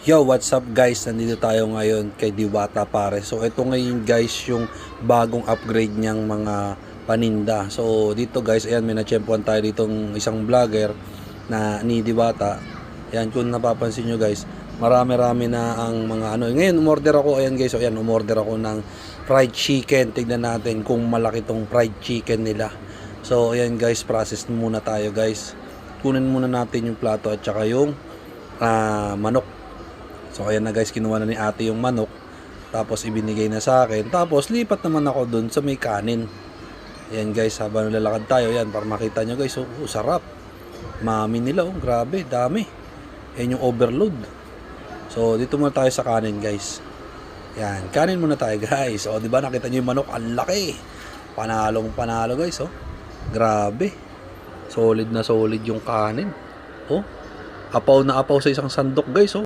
Yo, what's up guys? Nandito tayo ngayon kay Diwata pare. So ito ngayon guys yung bagong upgrade niyang mga paninda. So dito guys, ayan may natsyempuan tayo ditong isang vlogger na ni Diwata. Ayan kung napapansin nyo guys, marami-rami na ang mga ano. Ngayon umorder ako, ayan guys, so ayan umorder ako ng fried chicken. Tignan natin kung malaki tong fried chicken nila. So ayan guys, process muna tayo guys. Kunin muna natin yung plato at saka yung manok. So ayan na guys, kinuha na ni ate yung manok. Tapos ibinigay na sa akin. Tapos lipat naman ako dun sa may kanin. Ayan guys, habang lalakad tayo, yan para makita nyo guys. Sarap. Mami nila, grabe, dami. Ayan yung overload. So dito muna tayo sa kanin guys. Yan, kanin muna tayo guys. O diba nakita nyo yung manok, ang laki. Panalong panalo guys, oh. Grabe. Solid na solid yung kanin. Oh, apaw na apaw sa isang sandok guys, oh.